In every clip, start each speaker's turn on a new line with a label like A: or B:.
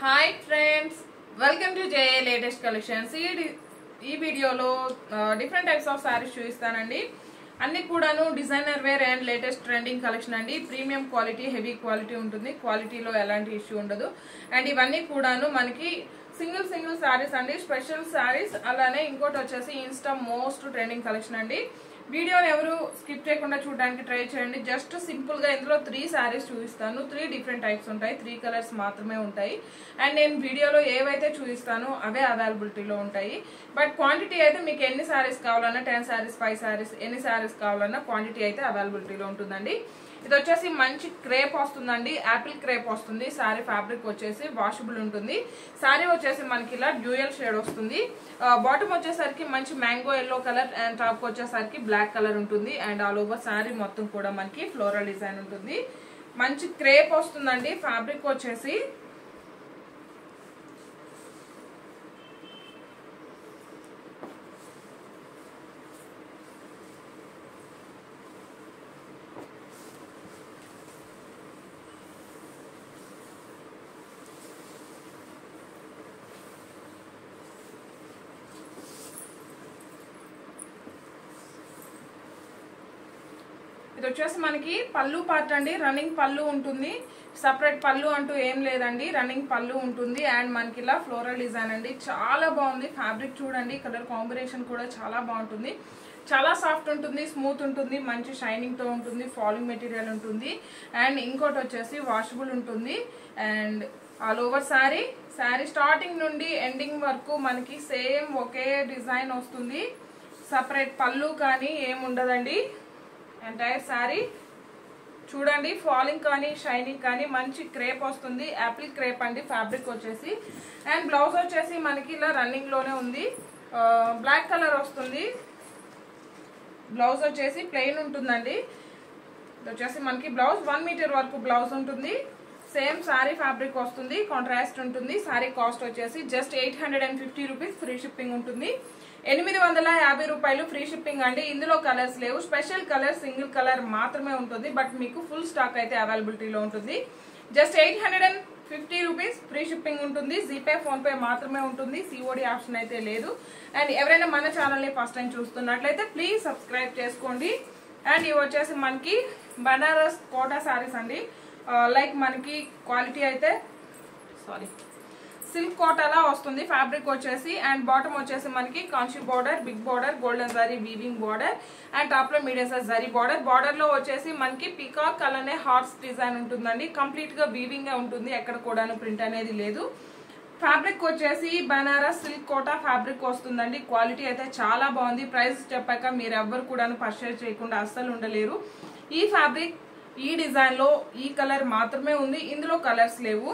A: Hi friends, welcome to JA latest collections. ఈ వీడియోలో different types of saris చూపిస్తానండి. అన్ని కూడాను designer wear and latest trending collection అండి. ప్రీమియం క్వాలిటీ, హెవీ క్వాలిటీ ఉంటుంది. క్వాలిటీలో ఎలాంటి ఇష్యూ ఉండదు. అండ్ ఇవన్నీ కూడాను మనకి సింగిల్ సారీస్ అండి, స్పెషల్ సారీస్. అలానే ఇంకోటి వచ్చేసి ఇన్స్టా మోస్ట్ ట్రెండింగ్ కలెక్షన్ అండి. వీడియోని ఎవరు స్కిప్ చేయకుండా చూడడానికి ట్రై చేయండి. జస్ట్ సింపుల్ గా ఇందులో 3 సారీస్ చూపిస్తాను. 3 డిఫరెంట్ టైప్స్ ఉంటాయి, 3 కలర్స్ మాత్రమే ఉంటాయి. అండ్ నేను వీడియోలో ఏవైతే చూపిస్తానో అవే అవైలబిలిటీలో ఉంటాయి. బట్ క్వాంటిటీ అయితే మీకు ఎన్ని సారీస్ కావాలన్నా 10 సారీస్, 5 సారీస్, ఎన్ని సారీస్ కావాలన్నా క్వాంటిటీ అయితే అవైలబిలిటీలో ఉంటుందండి. ఇది వచ్చేసి మంచి క్రేప్ వస్తుందండి, యాపిల్ క్రేప్ వస్తుంది. సారీ ఫ్యాబ్రిక్ వచ్చేసి వాషబుల్ ఉంటుంది. సారీ వచ్చేసి మనకి ఇలా డ్యూయల్ షేడ్ వస్తుంది. బాటమ్ వచ్చేసరికి మంచి mango yellow colour and top వచ్చేసరికి బ్లాక్ కలర్ ఉంటుంది. అండ్ ఆల్ ఓవర్ సారీ మొత్తం కూడా మనకి ఫ్లోరల్ డిజైన్ ఉంటుంది. మంచి క్రేప్ వస్తుందండి. ఫ్యాబ్రిక్ వచ్చేసి ఇది వచ్చేసి మనకి పళ్ళు పార్ట్ అండి. రన్నింగ్ పళ్ళు ఉంటుంది. సపరేట్ పళ్ళు అంటూ ఏం లేదండి, రన్నింగ్ పళ్ళు ఉంటుంది. అండ్ మనకి ఇలా ఫ్లోరల్ డిజైన్ అండి. చాలా బాగుంది. ఫ్యాబ్రిక్ చూడండి, కలర్ కాంబినేషన్ కూడా చాలా బాగుంటుంది. చాలా సాఫ్ట్ ఉంటుంది, స్మూత్ ఉంటుంది, మంచి షైనింగ్ తో ఉంటుంది, ఫాలింగ్ మెటీరియల్ ఉంటుంది. అండ్ ఇంకోటి వచ్చేసి వాషబుల్ ఉంటుంది. And all over sorry starting నుండి ఎండింగ్ వరకు మనకి సేమ్ ఒకే డిజైన్ వస్తుంది. సపరేట్ పళ్ళు కానీ ఏముండదండి. ఎంటైర్ సారీ చూడండి, ఫాలింగ్ కానీ షైనింగ్ కానీ మంచి క్రేప్ వస్తుంది. యాపిల్ క్రేప్ అండి ఫ్యాబ్రిక్ వచ్చేసి. అండ్ బ్లౌజ్ వచ్చేసి మనకి ఇలా రన్నింగ్ లోనే ఉంది. బ్లాక్ కలర్ వస్తుంది. బ్లౌజ్ వచ్చేసి ప్లెయిన్ ఉంటుందండి. ఇది వచ్చేసి మనకి బ్లౌజ్ 1 మీటర్ వరకు బ్లౌజ్ ఉంటుంది. సేమ్ సారీ ఫ్యాబ్రిక్ వస్తుంది, కాంట్రాస్ట్ ఉంటుంది. సారీ కాస్ట్ వచ్చేసి జస్ట్ 850 రూపీస్. ఫ్రీ షిప్పింగ్ ఉంటుంది. 850 రూపాయలు ఫ్రీ షిప్పింగ్ అండి. ఇందులో కలర్స్ లేవు, స్పెషల్ కలర్ సింగిల్ కలర్ మాత్రమే ఉంటుంది. బట్ మీకు ఫుల్ స్టాక్ అయితే అవైలబిలిటీలో ఉంటుంది. జస్ట్ 850 రూపీస్ ఫ్రీ షిప్పింగ్ ఉంటుంది. జీపే, ఫోన్ పే మాత్రమే ఉంటుంది. సిఓడి ఆప్షన్ అయితే లేదు. అండ్ ఎవరైనా మన ఛానల్ని ఫస్ట్ టైం చూస్తున్నట్లయితే ప్లీజ్ సబ్స్క్రైబ్ చేసుకోండి. అండ్ ఇవి వచ్చేసి మనకి బనారస్ కోటా సారీస్ అండి. లైక్ మనకి క్వాలిటీ అయితే సిల్క్ కోటాలా వస్తుంది ఫ్యాబ్రిక్ వచ్చేసి. అండ్ బాటమ్ వచ్చేసి మనకి Kanchi border, big border, golden zari weaving border and top లో medium size zari border. Border లో వచ్చేసి మనకి పీకాక్ అలానే హార్స్ డిజైన్ ఉంటుందండి. కంప్లీట్ గా వీవింగ్ గా ఉంటుంది, ఎక్కడ కూడాను ప్రింట్ అనేది లేదు. ఫ్యాబ్రిక్ వచ్చేసి బనారస్ సిల్క్ కోటా ఫ్యాబ్రిక్ వస్తుందండి. క్వాలిటీ అయితే చాలా బాగుంది. ప్రైస్ చెప్పాక మీరు ఎవ్వరు కూడా పర్చేజ్ చేయకుండా అస్సలు ఉండలేరు. ఈ ఫ్యాబ్రిక్, ఈ డిజైన్ లో ఈ కలర్ మాత్రమే ఉంది. ఇందులో కలర్స్ లేవు.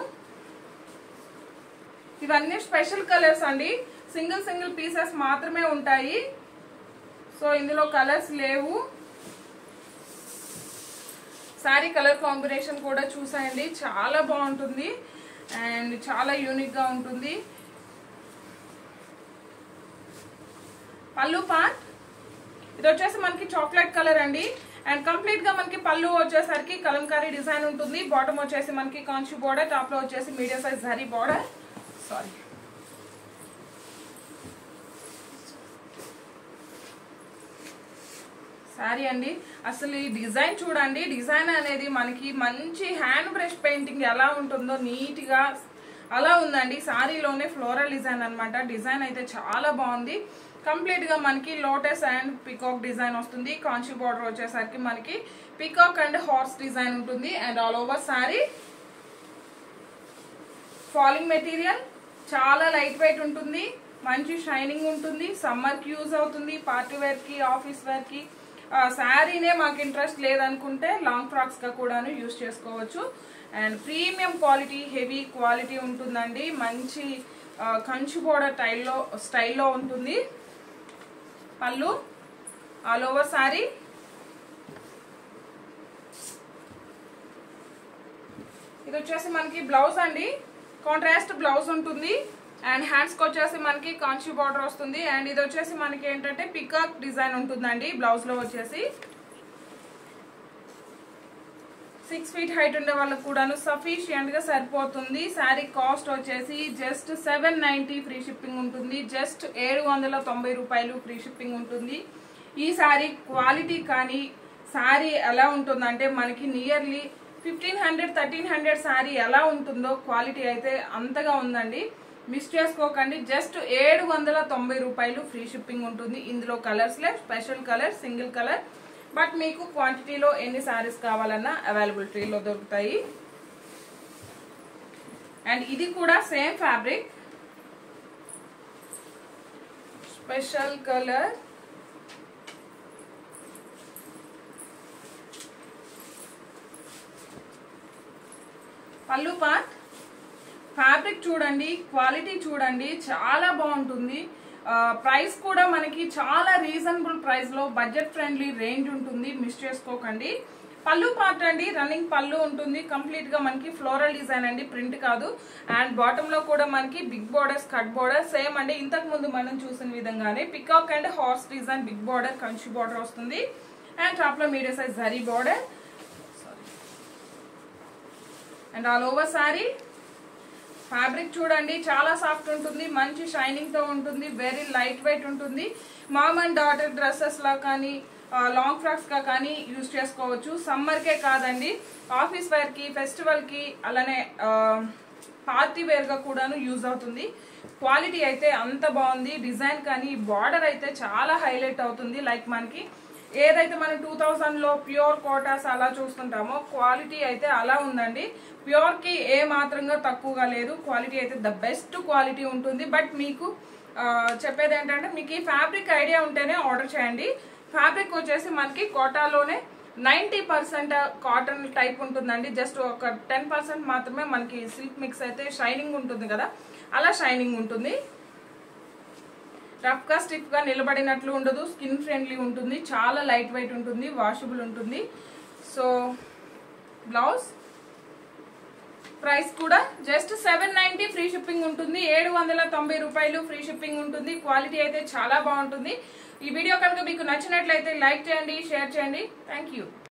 A: ఇవన్నీ స్పెషల్ కలర్స్ అండి. సింగిల్ పీసెస్ మాత్రమే ఉంటాయి. సో ఇందులో కలర్స్ లేవు. సారీ కలర్ కాంబినేషన్ కూడా చూసాయండి, చాలా బాగుంటుంది అండ్ చాలా యూనిక్ గా ఉంటుంది. పళ్ళు పార్ట్ ఇది వచ్చేసి మనకి చాక్లెట్ కలర్ అండి. అండ్ కంప్లీట్ గా మనకి పళ్ళు వచ్చేసరికి కలంకారీ డిజైన్ ఉంటుంది. బాటమ్ వచ్చేసి మనకి కాంచి బోర్డర్, టాప్ లో వచ్చేసి medium size zari border. Sorry అండి. అసలు ఈ డిజైన్ చూడండి. డిజైన్ అనేది మనకి మంచి హ్యాండ్ బ్రష్ పెయింటింగ్ ఎలా ఉంటుందో నీట్ గా అలా ఉందండి. సారీలోనే ఫ్లోరల్ డిజైన్ అన్నమాట. డిజైన్ అయితే చాలా బాగుంది. కంప్లీట్ గా మనకి లోటస్ అండ్ పికాక్ డిజైన్ వస్తుంది. కాంచి బార్డర్ వచ్చేసరికి మనకి పికాక్ అండ్ హార్స్ డిజైన్ ఉంటుంది. And all over sorry falling material చాలా లైట్ వెయిట్ ఉంటుంది, మంచి షైనింగ్ ఉంటుంది. సమ్మర్ కి యూజ్ అవుతుంది, పార్టీ వేర్ కి, ఆఫీస్ వేర్ కి. శారీనే మాకు ఇంట్రెస్ట్ లేదనుకుంటే లాంగ్ ఫ్రాక్స్ గా కూడా యూజ్ చేసుకోవచ్చు. And premium quality, heavy quality ఉంటుందండి. మంచి కంచు బోర్డర్ స్టైల్లో ఉంటుంది. పళ్ళు ఆల్ ఓవర్ సారీ. ఇది వచ్చేసి మనకి బ్లౌజ్ అండి. కాంట్రాస్ట్ బ్లౌజ్ ఉంటుంది. అండ్ హ్యాండ్స్ కి వచ్చేసి మనకి కాంచి బార్డర్ వస్తుంది. అండ్ ఇది వచ్చేసి మనకి ఏంటంటే పికాక్ డిజైన్ ఉంటుందండి బ్లౌజ్ లో వచ్చేసి. 6 feet హైట్ ఉండే వాళ్ళకు కూడాను సఫిషియంట్ గా సరిపోతుంది. శారీ కాస్ట్ వచ్చేసి జస్ట్ 790 ఫ్రీ షిప్పింగ్ ఉంటుంది. జస్ట్ 790 రూపాయలు ఫ్రీ షిప్పింగ్ ఉంటుంది. ఈ శారీ క్వాలిటీ కానీ శారీ ఎలా ఉంటుందంటే మనకి నియర్లీ 1500-1300 శారీ ఎలా ఉంటుందో క్వాలిటీ అయితే అంతగా ఉందండి. మిస్ చేసుకోకండి. జస్ట్ 790 రూపాయలు ఫ్రీ షిప్పింగ్ ఉంటుంది. ఇందులో కలర్స్ లే, special colour, single colour, but మీకు క్వాంటిటీలో ఎన్ని శారీస్ కావాలన్నా అవైలబిలిటీలో దొరుకుతాయి. అండ్ ఇది కూడా సేమ్ ఫ్యాబ్రిక్, స్పెషల్ కలర్, పళ్ళు పార్ట్. ఫ్యాబ్రిక్ చూడండి, క్వాలిటీ చూడండి, చాలా బాగుంటుంది. ప్రైస్ కూడా మనకి చాలా రీజనబుల్ ప్రైస్ లో బడ్జెట్ ఫ్రెండ్లీ రేంజ్ ఉంటుంది. మిస్ చేసుకోకండి. పళ్ళు పార్ట్ అండి, రన్నింగ్ పళ్ళు ఉంటుంది. కంప్లీట్ గా మనకి ఫ్లోరల్ డిజైన్ అండి, ప్రింట్ కాదు. అండ్ బాటమ్ లో కూడా మనకి big border, cut border same అండి. ఇంతకు ముందు మనం చూసిన విధంగానే peacock and horse design, big border, Kanchi border వస్తుంది. అండ్ టాప్ లో medium size zari border. And all over sari fabric చూడండి, చాలా సాఫ్ట్ ఉంటుంది, మంచి షైనింగ్ తో ఉంటుంది, వెరీ లైట్ వెయిట్ ఉంటుంది. మామ్ అండ్ డాటర్ డ్రెస్సెస్ లా కానీ లాంగ్ ఫ్రాక్స్ గా కానీ యూజ్ చేసుకోవచ్చు. సమ్మర్ కే కాదండి, ఆఫీస్ వేర్ కి, ఫెస్టివల్ కి, అలానే పార్టీ వేర్ గా కూడాను యూజ్ అవుతుంది. క్వాలిటీ అయితే అంత బాగుంది. డిజైన్ కానీ బార్డర్ అయితే చాలా హైలైట్ అవుతుంది. లైక్ మనకి ఏదైతే మనం 2000 లో ప్యూర్ కోటాస్ అలా చూస్తుంటామో క్వాలిటీ అయితే అలా ఉందండి. ప్యూర్ కి ఏ మాత్రంగా తక్కువగా లేదు. క్వాలిటీ అయితే ద బెస్ట్ క్వాలిటీ ఉంటుంది. బట్ మీకు చెప్పేది ఏంటంటే మీకు ఈ ఫ్యాబ్రిక్ ఐడియా ఉంటేనే ఆర్డర్ చేయండి. ఫ్యాబ్రిక్ వచ్చేసి మనకి కోటాలోనే 90% కాటన్ టైప్ ఉంటుందండి. జస్ట్ ఒక 10% మాత్రమే మనకి సిల్క్ మిక్స్ అయితే షైనింగ్ ఉంటుంది కదా, అలా షైనింగ్ ఉంటుంది. రఫ్ గా స్టిఫ్ గా నిలబడినట్లు ఉండదు. స్కిన్ ఫ్రెండ్లీ ఉంటుంది, చాలా లైట్ వెయిట్ ఉంటుంది, వాషబుల్ ఉంటుంది. సో బ్లౌజ్ ప్రైస్ కూడా జస్ట్ 790 ఫ్రీ షిప్పింగ్ ఉంటుంది. 790 రూపాయలు ఫ్రీ షిప్పింగ్ ఉంటుంది. క్వాలిటీ అయితే చాలా బాగుంటుంది. ఈ వీడియో కనుక మీకు నచ్చినట్లయితే లైక్ చేయండి, షేర్ చేయండి. Thank you.